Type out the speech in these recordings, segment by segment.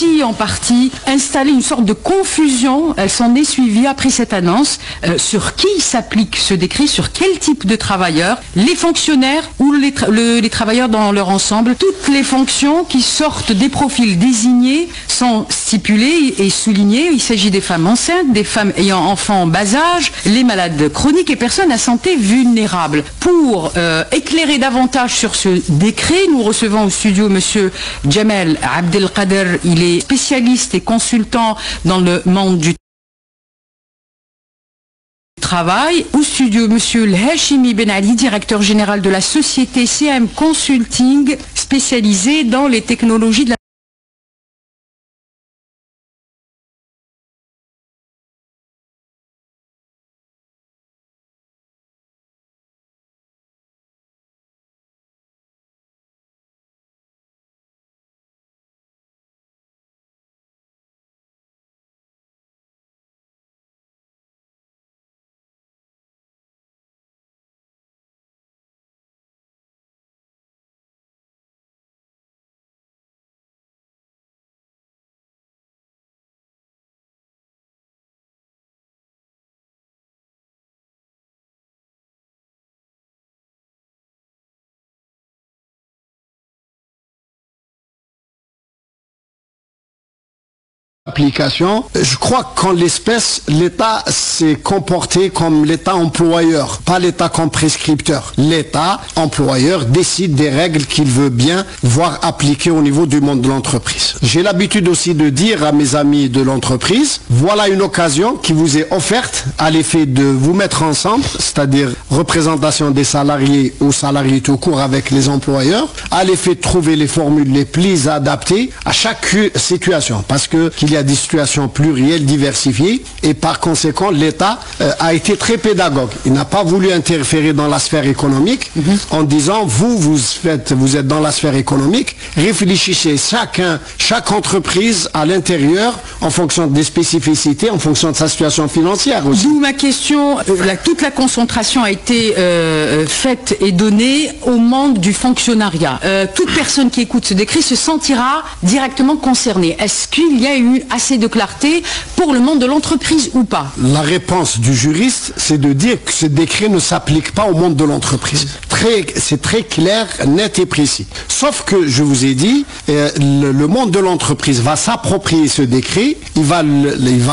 aussi en partie installé une sorte de confusion. Elle s'en est suivie après cette annonce sur qui s'applique ce décret, sur quel type de travailleurs, les fonctionnaires ou les travailleurs dans leur ensemble. Toutes les fonctions qui sortent des profils désignés sont stipulées et soulignées. Il s'agit des femmes enceintes, des femmes ayant enfants en bas âge, les malades chroniques et personnes à santé vulnérable. Pour éclairer davantage sur ce décret, nous recevons au studio monsieur Jamel Abdelkader. Il est spécialiste et consultant dans le monde du travail. Au studio monsieur El Hachimi Ben Ali, directeur général de la société CM Consulting, spécialisée dans les technologies de la application. Je crois qu'en l'espèce, l'État s'est comporté comme l'État employeur, pas l'État comme prescripteur. L'État employeur décide des règles qu'il veut bien voir appliquées au niveau du monde de l'entreprise. J'ai l'habitude aussi de dire à mes amis de l'entreprise, voilà une occasion qui vous est offerte à l'effet de vous mettre ensemble, c'est-à-dire représentation des salariés aux salariés tout court avec les employeurs, à l'effet de trouver les formules les plus adaptées à chaque situation. Parce qu'il y a des situations plurielles, diversifiées, et par conséquent, l'État a été très pédagogue. Il n'a pas voulu interférer dans la sphère économique en disant, vous êtes dans la sphère économique, réfléchissez chaque entreprise à l'intérieur en fonction des spécificités, en fonction de sa situation financière aussi. D'où ma question, toute la concentration a été faite et donnée au monde du fonctionnariat. Toute personne qui écoute ce décret se sentira directement concernée. Est-ce qu'il y a eu assez de clarté pour le monde de l'entreprise ou pas? La réponse du juriste, c'est de dire que ce décret ne s'applique pas au monde de l'entreprise. C'est très clair, net et précis. Sauf que, je vous ai dit, le monde de l'entreprise va s'approprier ce décret, il va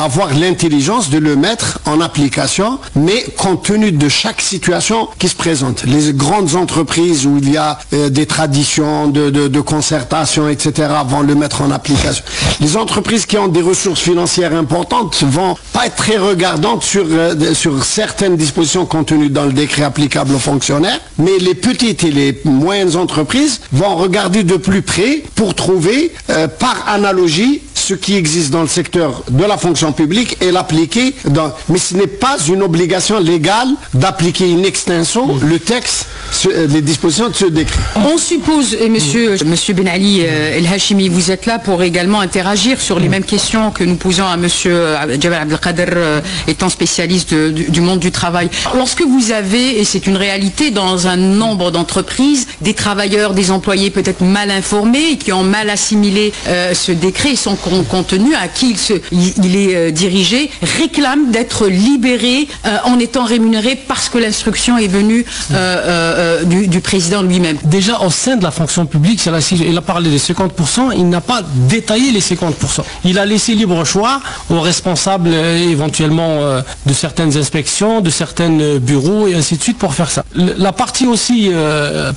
avoir l'intelligence de le mettre en application, mais compte tenu de chaque situation qui se présente. Les grandes entreprises où il y a des traditions de concertation, etc., vont le mettre en application. Les entreprises qui ont des ressources financières importantes vont pas être très regardantes sur certaines dispositions contenues dans le décret applicable aux fonctionnaires, mais les petites et les moyennes entreprises vont regarder de plus près pour trouver, par analogie, ce qui existe dans le secteur de la fonction publique et l'appliquer mais ce n'est pas une obligation légale d'appliquer in extenso le texte, les dispositions de ce décret. On suppose, et monsieur Ben Ali El Hachimi, vous êtes là pour également interagir sur les mêmes questions que nous posons à monsieur Jamel Abdelkader, étant spécialiste du monde du travail. Lorsque vous avez, et c'est une réalité dans un nombre d'entreprises, des travailleurs, des employés peut-être mal informés et qui ont mal assimilé ce décret et son contenu, à qui il est dirigé, réclament d'être libérés en étant rémunérés parce que l'instruction est venue du président lui-même. Déjà au sein de la fonction publique, il a parlé des 50%, il n'a pas détaillé les 50%. Il a laissé libre choix aux responsables éventuellement de certaines inspections, de certains bureaux et ainsi de suite pour faire ça. La partie aussi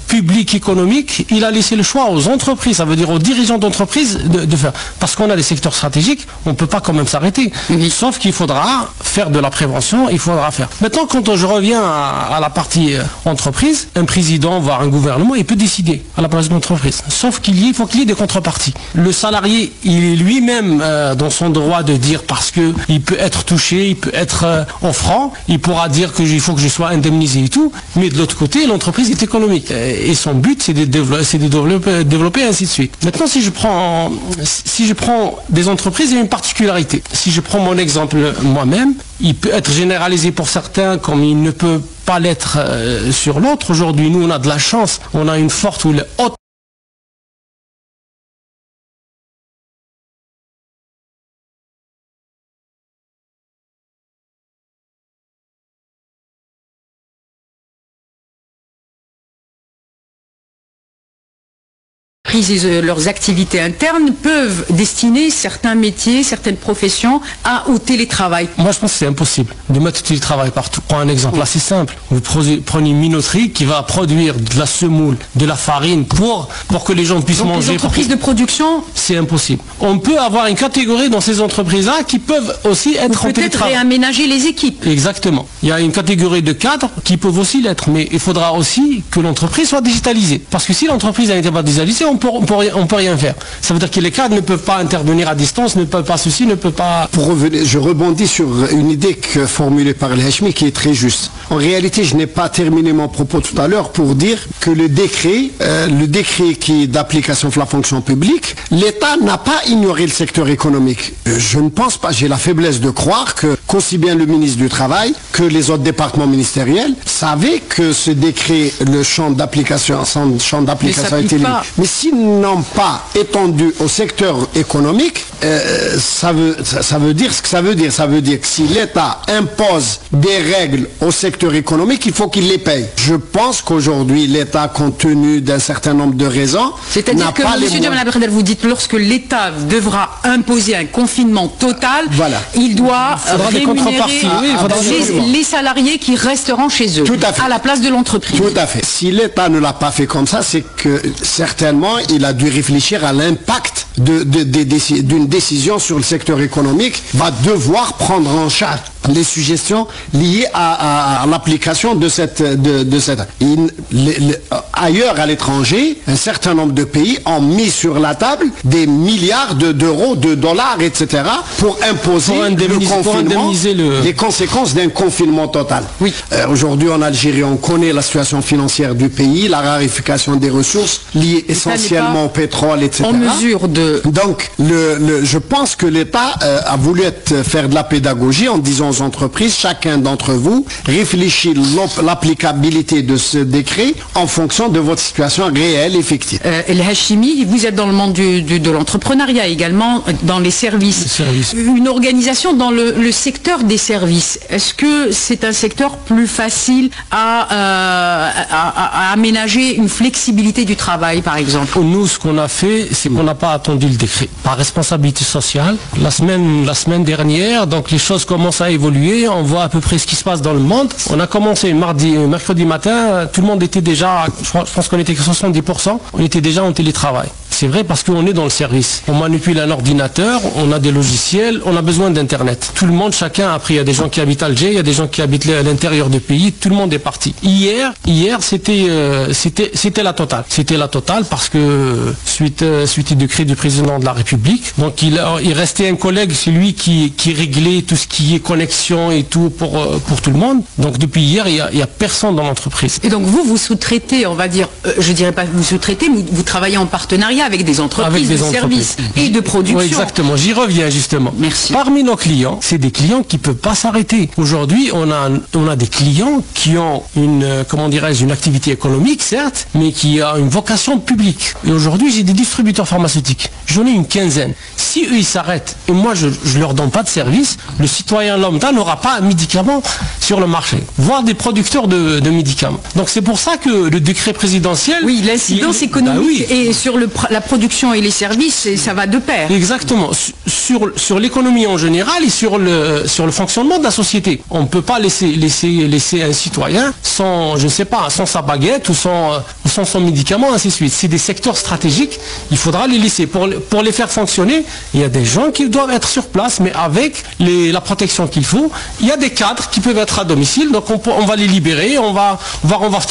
publique économique, il a laissé le choix aux entreprises, ça veut dire aux dirigeants d'entreprises de faire. Parce qu'on a des secteurs stratégiques, on ne peut pas quand même s'arrêter. Sauf qu'il faudra faire de la prévention, il faudra faire. Maintenant, quand je reviens à la partie entreprise, un président, voire un gouvernement, il peut décider à la place de l'entreprise. Sauf qu'il faut qu'il y ait des contreparties. Le salarié, il est lui-même dans son droit de dire, parce qu'il peut être touché, il peut être offrant, il pourra dire qu'il faut que je sois indemnisé et tout, mais de l'autre côté, l'entreprise est économique. Et son but, c'est de développer, ainsi de suite. Maintenant, si je prends des entreprises, il y a une particularité. Si je prends mon exemple moi-même, il peut être généralisé pour certains comme il ne peut pas l'être sur l'autre. Aujourd'hui, nous, on a de la chance, on a une forte ou haute entreprises et leurs activités internes peuvent destiner certains métiers, certaines professions au télétravail. Moi, je pense que c'est impossible de mettre le télétravail partout. Prends un exemple assez simple. Vous prenez une minoterie qui va produire de la semoule, de la farine pour que les gens puissent donc manger. Les entreprises de production, c'est impossible. On peut avoir une catégorie dans ces entreprises-là qui peuvent aussi être en télétravail. Peut-être réaménager les équipes. Exactement. Il y a une catégorie de cadres qui peuvent aussi l'être, mais il faudra aussi que l'entreprise soit digitalisée. Parce que si l'entreprise n'était pas digitalisée, on peut rien faire. Ça veut dire que les cadres ne peuvent pas intervenir à distance, ne peuvent pas ceci, ne peuvent pas... Pour revenir, je rebondis sur une idée formulée par El Hachmi qui est très juste. En réalité, je n'ai pas terminé mon propos tout à l'heure pour dire que le décret qui est d'application de la fonction publique, l'État n'a pas ignoré le secteur économique. Je ne pense pas, j'ai la faiblesse de croire qu'aussi bien le ministre du Travail que les autres départements ministériels savaient que ce décret, le champ d'application a été limité. Mais s'ils n'ont pas étendu au secteur économique, ça veut dire ce que ça veut dire. Ça veut dire que si l'État impose des règles au secteur économique, il faut qu'il les paye. Je pense qu'aujourd'hui, l'État, compte tenu d'un certain nombre de raisons, c'est-à-dire que, M. Jamal Abdelkhader, vous dites, lorsque l'État devra imposer un confinement total, voilà, il doit rémunérer les salariés qui resteront chez eux, à la place de l'entreprise. Tout à fait. Si l'État ne l'a pas fait comme ça, c'est que certainement, il a dû réfléchir à l'impact d'une décision sur le secteur économique, va devoir prendre en charge les suggestions liées à l'application de cette... ailleurs à l'étranger, un certain nombre de pays ont mis sur la table des milliards d'euros, de dollars, etc. pour imposer les conséquences d'un confinement total. Oui. Aujourd'hui en Algérie, on connaît la situation financière du pays, la raréfaction des ressources liées essentiellement au pétrole, etc. En mesure de... Donc, je pense que l'État a voulu faire de la pédagogie en disant aux entreprises, chacun d'entre vous réfléchit l'applicabilité de ce décret en fonction de votre situation réelle, effective. El Hachimi, vous êtes dans le monde de l'entrepreneuriat également, dans les services. Une organisation dans le secteur des services. Est-ce que c'est un secteur plus facile à aménager une flexibilité du travail, par exemple? Nous, ce qu'on a fait, c'est qu'on n'a pas attendu le décret. Par responsabilité sociale, la semaine dernière, donc les choses commencent à évoluer, on voit à peu près ce qui se passe dans le monde. On a commencé mercredi matin, tout le monde était déjà, je pense qu'on était que 70%, on était déjà en télétravail. C'est vrai parce qu'on est dans le service. On manipule un ordinateur, on a des logiciels, on a besoin d'Internet. Tout le monde, chacun, après, il y a des gens qui habitent Alger, il y a des gens qui habitent à l'intérieur du pays, tout le monde est parti. Hier c'était la totale. C'était la totale parce que suite au décret du président de la République, donc il restait un collègue, c'est lui qui réglait tout ce qui est connexion et tout pour tout le monde. Donc depuis hier, il y a personne dans l'entreprise. Et donc vous sous-traitez, on va dire, je dirais pas vous sous-traitez, mais vous travaillez en partenariat avec des entreprises, de services et de production. Oui, exactement, j'y reviens justement. Merci. Parmi nos clients, c'est des clients qui ne peuvent pas s'arrêter. Aujourd'hui, on a des clients qui ont une activité économique, certes, mais qui a une vocation publique. Et aujourd'hui, j'ai des distributeurs pharmaceutiques. J'en ai une quinzaine. Si eux, ils s'arrêtent, et moi, je ne leur donne pas de service, le citoyen lambda n'aura pas un médicament sur le marché, voire des producteurs de médicaments. Donc c'est pour ça que le décret présidentiel... Oui, l'incidence économique et sur la production et les services, ça va de pair. Exactement. Sur l'économie en général et sur le fonctionnement de la société. On ne peut pas laisser un citoyen sans sa baguette ou sans son médicament, ainsi de suite. C'est des secteurs stratégiques, il faudra les laisser. Pour les faire fonctionner, il y a des gens qui doivent être sur place, mais avec la protection qu'il faut. Il y a des cadres qui peuvent être à domicile, donc on va les libérer, on va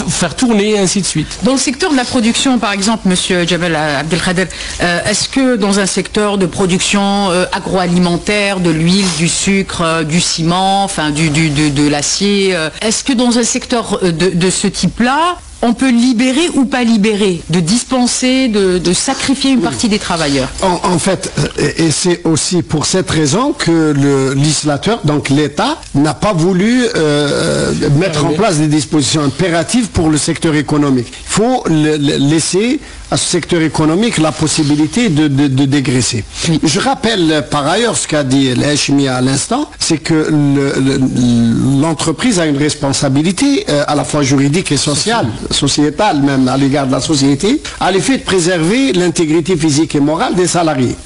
faire tourner, et ainsi de suite. Dans le secteur de la production, par exemple, Monsieur Jamal Abdelkhader, est-ce que dans un secteur de production agroalimentaire, de l'huile, du sucre, du ciment, enfin de l'acier, est-ce que dans un secteur de ce type-là, on peut libérer ou pas libérer, de dispenser, de sacrifier une partie des travailleurs? En fait, et c'est aussi pour cette raison que le législateur, donc l'État, n'a pas voulu mettre en place des dispositions impératives pour le secteur économique. Il faut laisser à ce secteur économique la possibilité de dégraisser. Oui. Je rappelle par ailleurs ce qu'a dit l'Hachmi à l'instant, c'est que l'entreprise a une responsabilité à la fois juridique et sociale, sociétale même à l'égard de la société, à l'effet de préserver l'intégrité physique et morale des salariés.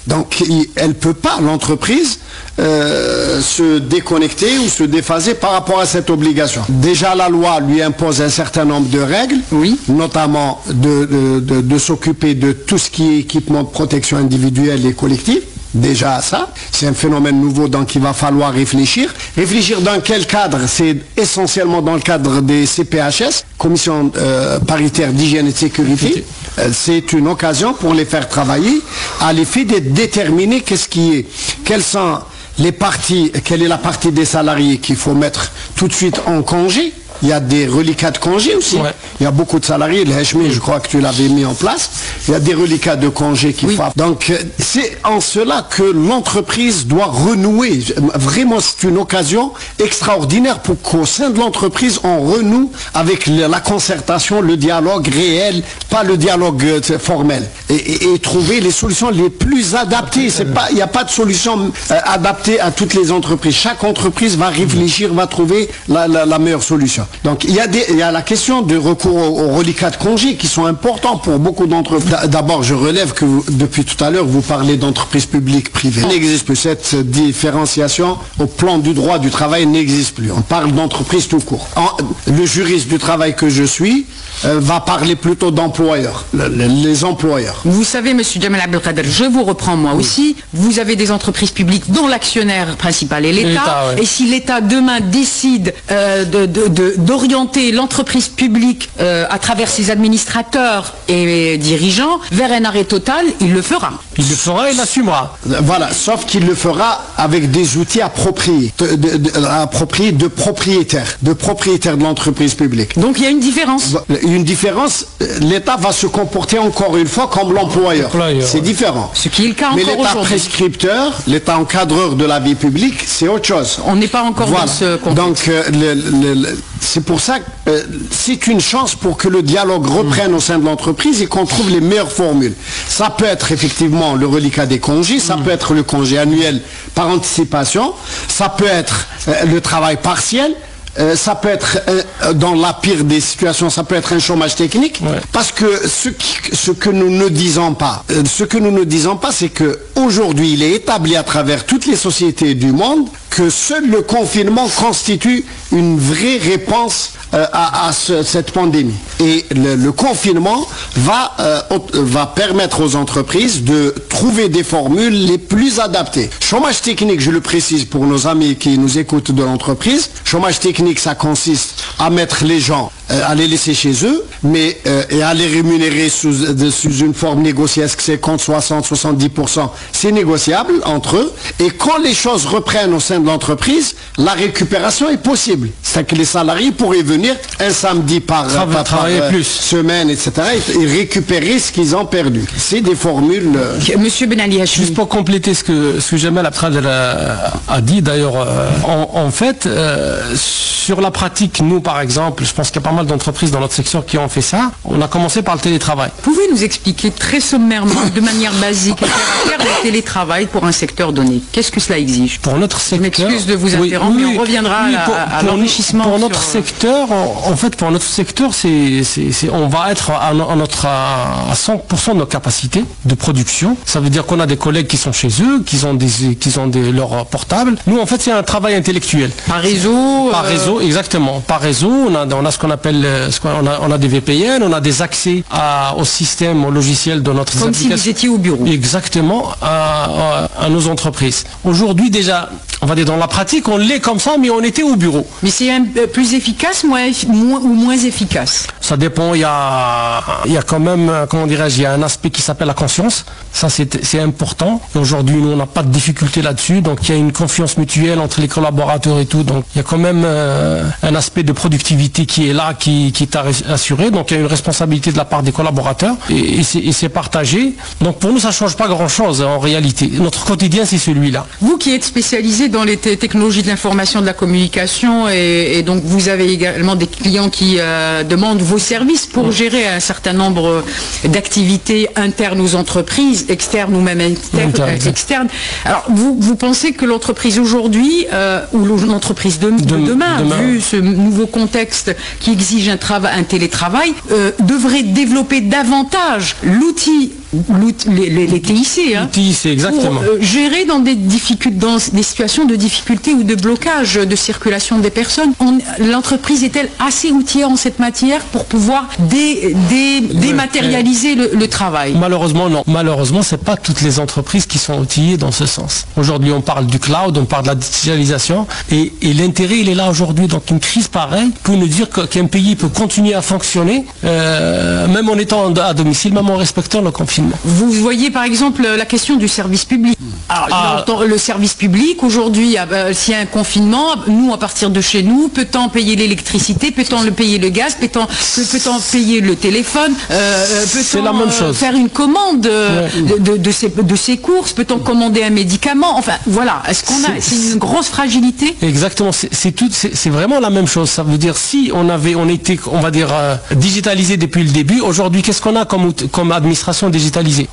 Donc elle ne peut pas, l'entreprise, se déconnecter ou se déphaser par rapport à cette obligation. Déjà la loi lui impose un certain nombre de règles, oui, notamment de s'occuper de tout ce qui est équipement de protection individuelle et collective. Déjà ça, c'est un phénomène nouveau, donc il va falloir réfléchir. Réfléchir dans quel cadre? C'est essentiellement dans le cadre des CPHS, Commission paritaire d'hygiène et de sécurité. C'est une occasion pour les faire travailler à l'effet de déterminer quelles sont les parties, quelle est la partie des salariés qu'il faut mettre tout de suite en congé. Il y a des reliquats de congé aussi. Ouais. Il y a beaucoup de salariés, le Hachmi, je crois que tu l'avais mis en place. Il y a des reliquats de congé qui frappent. Donc, c'est en cela que l'entreprise doit renouer. Vraiment, c'est une occasion extraordinaire pour qu'au sein de l'entreprise, on renoue avec la concertation, le dialogue réel, pas le dialogue formel. Et trouver les solutions les plus adaptées. Il n'y a pas de solution adaptée à toutes les entreprises. Chaque entreprise va réfléchir, va trouver la meilleure solution. Donc il y a la question de recours aux reliquats de congé qui sont importants pour beaucoup d'entreprises. D'abord, je relève que depuis tout à l'heure, vous parlez d'entreprises publiques privées. Il n'existe plus. Cette différenciation au plan du droit du travail n'existe plus. On parle d'entreprise tout court. Le juriste du travail que je suis va parler plutôt d'employeurs, les employeurs. Vous savez, monsieur Jamal Abdelkader, je vous reprends moi aussi. Vous avez des entreprises publiques dont l'actionnaire principal est l'État. Ouais. Et si l'État demain décide d'orienter l'entreprise publique à travers ses administrateurs et dirigeants vers un arrêt total, il le fera. Il le fera et l'assumera. Voilà, sauf qu'il le fera avec des outils appropriés, de propriétaires de l'entreprise publique. Donc il y a une différence. Une différence, l'État va se comporter encore une fois comme l'employeur. C'est différent. Ce qui est le cas encore aujourd'hui. Mais l'État prescripteur, l'État encadreur de la vie publique, c'est autre chose. On n'est pas encore dans ce contexte. Donc, c'est pour ça que c'est une chance pour que le dialogue reprenne au sein de l'entreprise et qu'on trouve les meilleures formules. Ça peut être effectivement le reliquat des congés, ça peut être le congé annuel par anticipation, ça peut être le travail partiel, ça peut être, dans la pire des situations, ça peut être un chômage technique, parce que ce que nous ne disons pas, c'est que aujourd'hui, il est établi à travers toutes les sociétés du monde que seul le confinement constitue une vraie réponse à cette pandémie. Et le confinement va permettre aux entreprises de trouver des formules les plus adaptées. Chômage technique, je le précise pour nos amis qui nous écoutent de l'entreprise, chômage technique, ça consiste à mettre les gens, à les laisser chez eux, et à les rémunérer sous une forme négociée, est-ce que c'est 50, 60, 70%, c'est négociable entre eux, et quand les choses reprennent au sein de l'entreprise, la récupération est possible. C'est que les salariés pourraient venir un samedi par semaine, etc., et récupérer ce qu'ils ont perdu. C'est des formules... Monsieur Ben Ali Hachmi. Juste pour compléter ce que Jamal Abdelkader a dit, d'ailleurs, en fait, sur la pratique, nous par exemple, je pense qu'il y a pas mal d'entreprises dans notre secteur qui ont fait ça. On a commencé par le télétravail. Pouvez nous expliquer très sommairement, de manière basique, le télétravail pour un secteur donné? Qu'est-ce que cela exige? Pour notre secteur... Je m'excuse de vous interrompre, mais on reviendra à l'enrichissement. Pour notre secteur, en fait, pour notre secteur, on va être à 100% de nos capacités de production. Ça veut dire qu'on a des collègues qui sont chez eux, qui ont leurs portables. Nous, en fait, c'est un travail intellectuel. Par réseau? Par réseau, exactement. Par réseau, on a ce qu'on appelle, on a des VPN, on a des accès au système, au logiciel de notre application. Comme si vous étiez au bureau. Exactement, à nos entreprises. Aujourd'hui, déjà, on va dire dans la pratique, on l'est comme ça, mais on était au bureau. Mais c'est plus efficace, ou moins efficace? Ça dépend, il y a quand même, comment dirais-je, il y a un aspect qui s'appelle la confiance. Ça, c'est important. Aujourd'hui, nous, on n'a pas de difficulté là-dessus. Donc, il y a une confiance mutuelle entre les collaborateurs et tout. Donc, il y a quand même un aspect de productivité qui est là, qui est assuré. Donc il y a une responsabilité de la part des collaborateurs et c'est partagé. Donc pour nous, ça ne change pas grand-chose en réalité. Notre quotidien, c'est celui-là. Vous qui êtes spécialisé dans les technologies de l'information, de la communication, et donc vous avez également des clients qui demandent vos services pour gérer un certain nombre d'activités internes aux entreprises, externes ou même externes. Alors vous pensez que l'entreprise aujourd'hui, ou l'entreprise de demain, vu ce nouveau contexte qui exige un télétravail, devrait développer davantage l'outil, les TIC, TIC, exactement, pour gérer dans des situations de difficulté ou de blocage de circulation des personnes. L'entreprise est-elle assez outillée en cette matière pour pouvoir dématérialiser le travail? Malheureusement, non. Malheureusement, c'est pas toutes les entreprises qui sont outillées dans ce sens. Aujourd'hui, on parle du cloud, on parle de la digitalisation, et l'intérêt, il est là aujourd'hui. Donc, une crise pareille pour nous dire qu'un pays peut continuer à fonctionner, même en étant à domicile, même en respectant le confinement. Vous voyez, par exemple, la question du service public. Alors, le service public, aujourd'hui, s'il y a un confinement, nous, à partir de chez nous, peut-on payer l'électricité, peut-on payer le gaz, peut-on payer le téléphone, peut-on faire une commande de ses courses, peut-on commander un médicament? Enfin, voilà. Est-ce qu'on a... C'est une grosse fragilité? Exactement. C'est vraiment la même chose. Ça veut dire, si on était, on va dire, digitalisé depuis le début, aujourd'hui, qu'est-ce qu'on a comme administration digitalisée?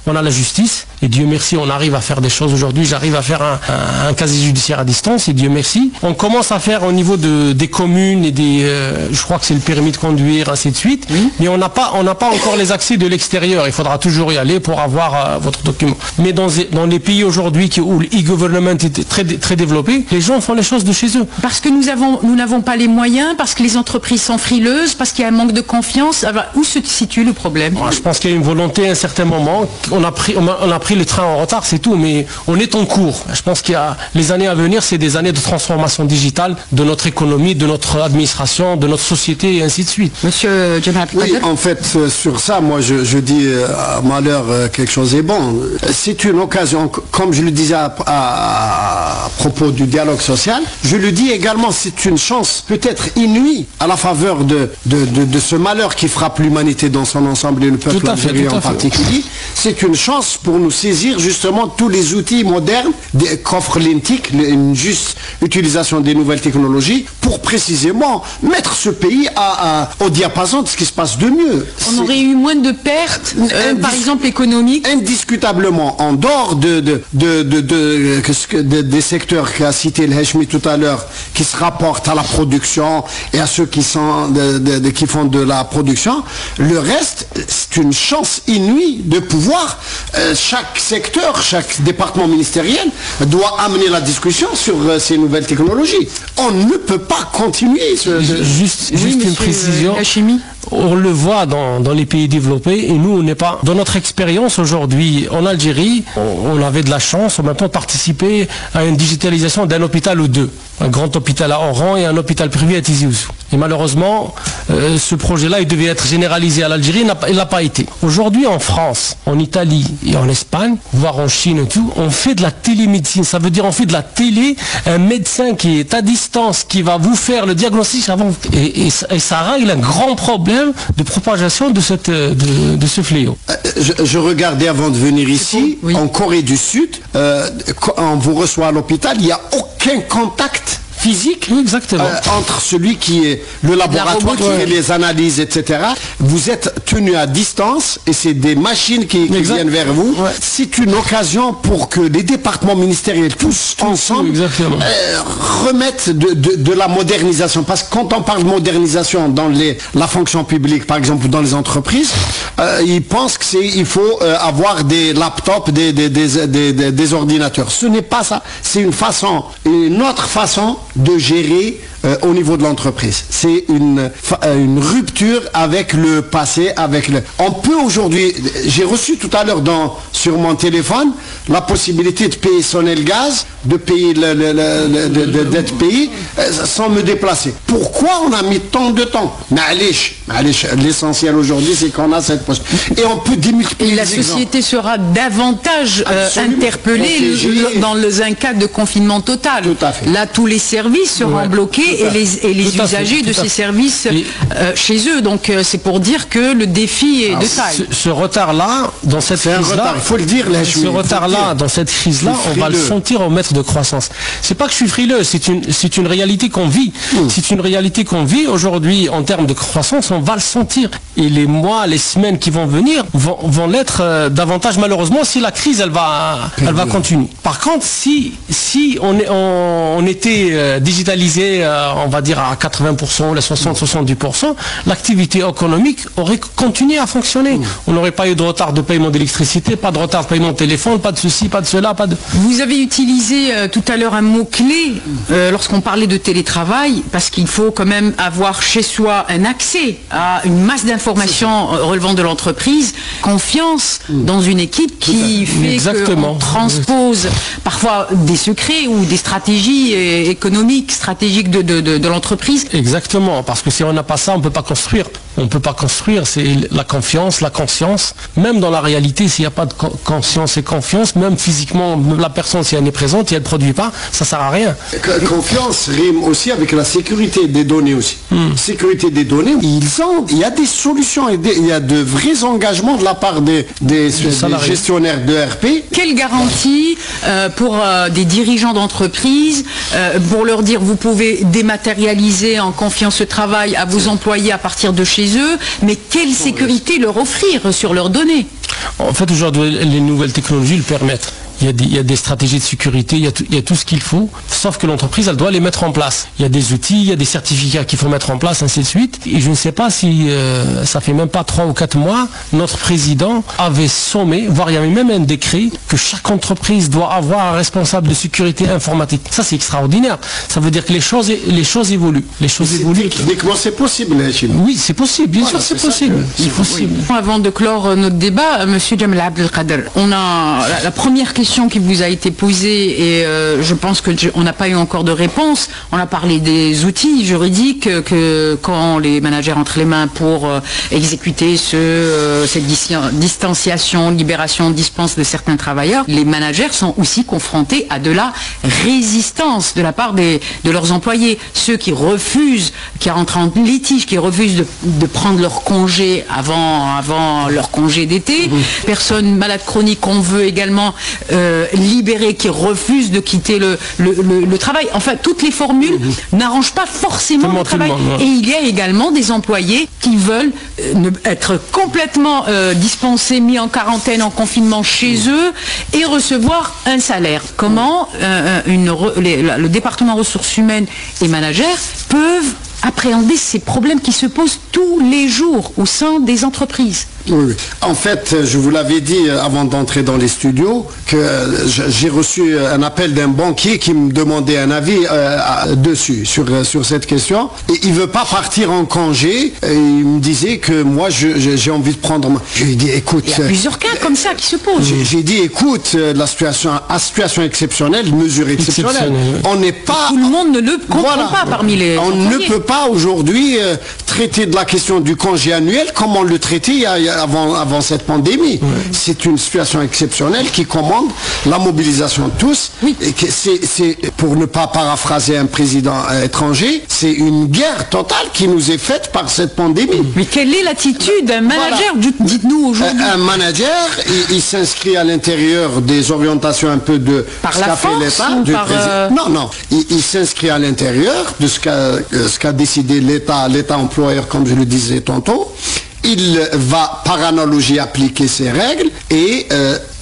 On a la justice, et Dieu merci, on arrive à faire des choses aujourd'hui. J'arrive à faire un casier judiciaire à distance, et Dieu merci. On commence à faire au niveau des communes et je crois que c'est le permis de conduire, ainsi de suite. Mais on n'a pas encore les accès de l'extérieur. Il faudra toujours y aller pour avoir votre document. Mais dans les pays aujourd'hui où le e-government est très, très développé, les gens font les choses de chez eux. Parce que nous n'avons pas les moyens, parce que les entreprises sont frileuses, parce qu'il y a un manque de confiance. Alors, où se situe le problème? Moi, je pense qu'il y a une volonté à un certain moment. On a pris le train en retard, c'est tout, mais on est en cours. Je pense qu'il y a les années à venir, c'est des années de transformation digitale de notre économie, de notre administration, de notre société, et ainsi de suite. Monsieur Jamal Abdelkader. Oui, en fait, sur ça, moi, je dis à malheur, quelque chose est bon. C'est une occasion, comme je le disais à propos du dialogue social, je le dis également, c'est une chance peut-être inouïe à la faveur de ce malheur qui frappe l'humanité dans son ensemble et le peuple algérien en particulier. C'est une chance pour nous saisir justement tous les outils modernes qu'offre l'INTIC, une juste utilisation des nouvelles technologies, pour précisément mettre ce pays au diapason de ce qui se passe de mieux. On aurait eu moins de pertes, par exemple économiques. Indiscutablement, en dehors des secteurs qu'a cité le Hachmi tout à l'heure, qui se rapportent à la production et à ceux qui font de la production, le reste, c'est une chance inouïe de pouvoir, chaque secteur, chaque département ministériel doit amener la discussion sur ces nouvelles technologies. On ne peut pas continuer. Juste une précision. On le voit dans les pays développés, et nous, on n'est pas... Dans notre expérience aujourd'hui en Algérie, on avait de la chance en même temps de participer à une digitalisation d'un hôpital ou deux. Un grand hôpital à Oran et un hôpital privé à Tizi Ouzou. Et malheureusement, ce projet-là, il devait être généralisé à l'Algérie, il n'a pas été. Aujourd'hui, en France, en Italie et en Espagne, voire en Chine et tout, on fait de la télémédecine. Ça veut dire on fait de la télé, un médecin qui est à distance, qui va vous faire le diagnostic avant, et ça règle un grand problème de propagation de ce fléau. Je regardais avant de venir ici, en Corée du Sud, quand on vous reçoit à l'hôpital, il n'y a aucun contact physique entre celui qui est le laboratoire qui fait les analyses, etc. Vous êtes tenu à distance et c'est des machines qui viennent vers vous. C'est une occasion pour que les départements ministériels tous ensemble remettent de la modernisation. Parce que quand on parle de modernisation dans la fonction publique, par exemple, dans les entreprises, ils pensent qu'il faut avoir des laptops, des ordinateurs. Ce n'est pas ça. C'est une autre façon de gérer au niveau de l'entreprise. C'est une rupture avec le passé, On peut aujourd'hui, j'ai reçu tout à l'heure sur mon téléphone la possibilité de payer son gaz, de payer d'être payé sans me déplacer. Pourquoi on a mis tant de temps? L'essentiel aujourd'hui, c'est qu'on a cette possibilité. Et on peut démultiplier. Et la société sera davantage interpellée dans un cas de confinement total. Tout à fait. Là, tous les services services seront bloqués et les usagers de ces services chez eux. Donc c'est pour dire que le défi est de taille. Ce retard-là, dans cette crise-là, il faut le dire, ce retard-là, dans cette crise-là, on va le sentir au mètre de croissance. C'est pas que je suis frileux, c'est une réalité qu'on vit. C'est une réalité qu'on vit aujourd'hui en termes de croissance, on va le sentir. Et les mois, les semaines qui vont venir vont l'être davantage, malheureusement, si la crise elle va continuer. Par contre, si on était digitalisé, on va dire à 80%, les 60-70%, l'activité économique aurait continué à fonctionner. On n'aurait pas eu de retard de paiement d'électricité, pas de retard de paiement de téléphone, pas de ceci, pas de cela, pas de... Vous avez utilisé tout à l'heure un mot-clé lorsqu'on parlait de télétravail, parce qu'il faut quand même avoir chez soi un accès à une masse d'informations relevant de l'entreprise, confiance dans une équipe qui fait qu'on transpose parfois des secrets ou des stratégies économiques, stratégiques de l'entreprise. Exactement, parce que si on n'a pas ça, on ne peut pas construire. On ne peut pas construire, c'est la confiance, la conscience. Même dans la réalité, s'il n'y a pas de conscience et confiance, même physiquement, la personne, si elle est présente, si elle ne produit pas, ça ne sert à rien. Confiance rime aussi avec la sécurité des données aussi. Sécurité des données, il y a des solutions, il y a de vrais engagements de la part des gestionnaires de RP. Quelle garantie pour des dirigeants d'entreprise, pour leur dire vous pouvez dématérialiser en confiant ce travail à vos employés à partir de chez eux, mais quelle sécurité leur offrir sur leurs données? En fait, aujourd'hui, les nouvelles technologies le permettent. Il y a des stratégies de sécurité, il y a tout ce qu'il faut, sauf que l'entreprise, elle doit les mettre en place. Il y a des outils, il y a des certificats qu'il faut mettre en place, ainsi de suite. Et je ne sais pas si, ça fait même pas 3 ou 4 mois, notre président avait sommé, voire il y avait même un décret, que chaque entreprise doit avoir un responsable de sécurité informatique. Ça, c'est extraordinaire. Ça veut dire que les choses évoluent. Les choses évoluent. Techniquement, c'est possible, chez nous. Oui, c'est possible, bien sûr, c'est possible. C'est possible. Avant de clore notre débat, Monsieur Jamel Abdelkader, on a la première question qui vous a été posée et je pense qu'on n'a pas eu encore de réponse. On a parlé des outils juridiques que quand les managers entrent les mains pour exécuter cette distanciation, libération, dispense de certains travailleurs, les managers sont aussi confrontés à de la résistance de la part de leurs employés. Ceux qui refusent, qui rentrent en litige, qui refusent de prendre leur congé avant leur congé d'été. Personnes malades chroniques qu'on veut également libérés, qui refusent de quitter le travail. Enfin, toutes les formules n'arrangent pas forcément le travail. Et il y a également des employés qui veulent être complètement dispensés, mis en quarantaine, en confinement chez eux et recevoir un salaire. Comment le département ressources humaines et managers peuvent appréhender ces problèmes qui se posent tous les jours au sein des entreprises? Oui. En fait, je vous l'avais dit avant d'entrer dans les studios que j'ai reçu un appel d'un banquier qui me demandait un avis dessus, sur cette question. Et il ne veut pas partir en congé. Et il me disait que moi, j'ai envie de prendre... Je lui ai dit, écoute... Il y a plusieurs cas comme ça qui se posent. J'ai dit, écoute, la situation exceptionnelle, mesure exceptionnelle. On n'est pas... Tout le monde ne le comprend pas parmi les employés. On ne peut pas aujourd'hui traiter de la question du congé annuel comme on le traitait avant cette pandémie. C'est une situation exceptionnelle qui commande la mobilisation de tous. Et que c'est, pour ne pas paraphraser un président étranger, c'est une guerre totale qui nous est faite par cette pandémie. Mais quelle est l'attitude d'un manager? Dites-nous aujourd'hui. Un manager, il s'inscrit à l'intérieur des orientations un peu de ce qu'a fait l'État. Non. Il s'inscrit à l'intérieur de ce qu'a décidé l'État employeur, comme je le disais tantôt. Il va par analogie appliquer ces règles et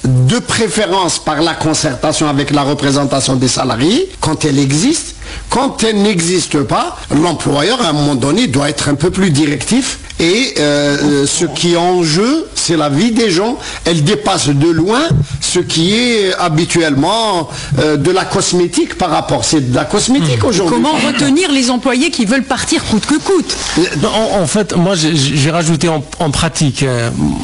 de préférence par la concertation avec la représentation des salariés quand elle existe. Quand elle n'existe pas, l'employeur à un moment donné doit être un peu plus directif et ce qui est en jeu, c'est la vie des gens. Elle dépasse de loin ce qui est habituellement de la cosmétique par rapport. C'est de la cosmétique aujourd'hui. Comment retenir les employés qui veulent partir coûte que coûte? En fait, moi j'ai rajouté en pratique.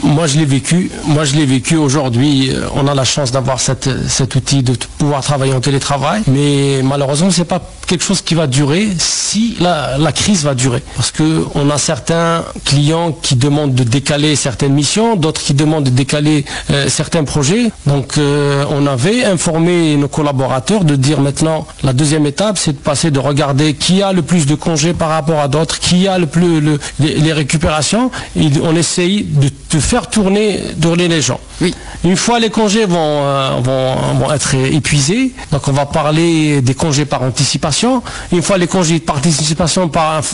Moi je l'ai vécu aujourd'hui. On a la chance d'avoir cet outil de pouvoir travailler en télétravail, mais malheureusement c'est pas quelque chose qui va durer si la crise va durer. Parce que on a certains clients qui demandent de décaler certaines missions, d'autres qui demandent de décaler certains projets. Donc on avait informé nos collaborateurs de dire maintenant, la deuxième étape, c'est de passer de regarder qui a le plus de congés par rapport à d'autres, qui a les récupérations. Et on essaye de faire tourner les gens. Oui. Une fois les congés vont être épuisés, donc on va parler des congés par anticipation. Une fois les congés par anticipation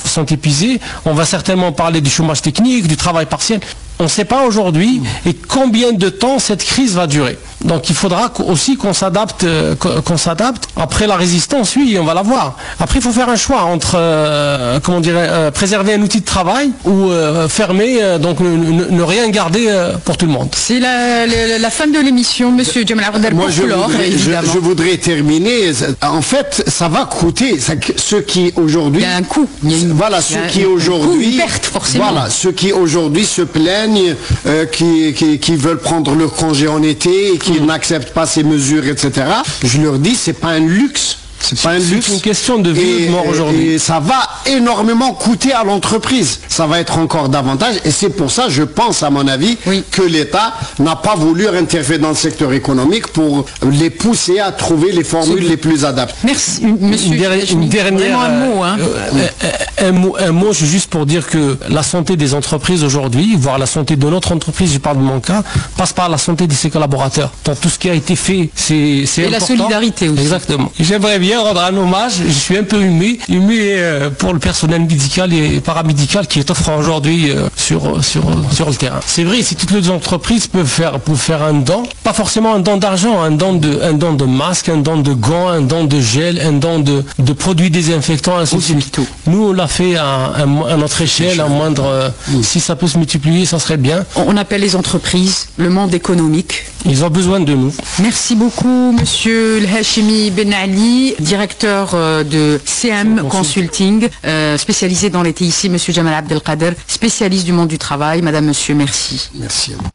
sont épuisés, on va certainement parler du chômage technique, du travail partiel. On ne sait pas aujourd'hui et combien de temps cette crise va durer. Donc il faudra aussi qu'on s'adapte. Après la résistance, oui, on va la voir. Après, il faut faire un choix entre, préserver un outil de travail ou fermer, donc ne rien garder pour tout le monde. C'est la fin de l'émission, Monsieur Jamal Abdel. Moi, je voudrais terminer. En fait, ça va coûter. Ceux qui aujourd'hui... Il y a un coût. Voilà, ceux qui aujourd'hui... Une perte, forcément. Voilà, ceux qui aujourd'hui se plaignent, qui veulent prendre leur congé en été et qui n'acceptent pas ces mesures, etc. Je leur dis, c'est pas un luxe. C'est pas un luxe. C'est une question de vie ou de mort aujourd'hui. Et ça va énormément coûter à l'entreprise. Ça va être encore davantage. Et c'est pour ça, je pense, à mon avis, que l'État n'a pas voulu interférer dans le secteur économique pour les pousser à trouver les formules les plus adaptées. Merci, monsieur. Une dernière... un mot, un mot, juste pour dire que la santé des entreprises aujourd'hui, voire la santé de notre entreprise, je parle de mon cas, passe par la santé de ses collaborateurs. Donc tout ce qui a été fait, c'est important. Et la solidarité aussi. Exactement. J'aimerais bien rendre un hommage, je suis un peu humé pour le personnel médical et paramédical qui est offrant aujourd'hui sur le terrain. C'est vrai, si toutes les entreprises peuvent faire un don, pas forcément un don d'argent, un don de masques, un don de gants, un don de gel, un don de produits désinfectants, ainsi de suite. Nous, on l'a fait à notre échelle, à moindre... Si ça peut se multiplier, ça serait bien. On appelle les entreprises, le monde économique. Ils ont besoin de nous. Merci beaucoup, monsieur El Hachimi Ben Ali, directeur de CM Consulting, spécialisé dans les TIC, monsieur Jamal Abdelkader, spécialiste du monde du travail. Madame, monsieur, merci. Merci à vous.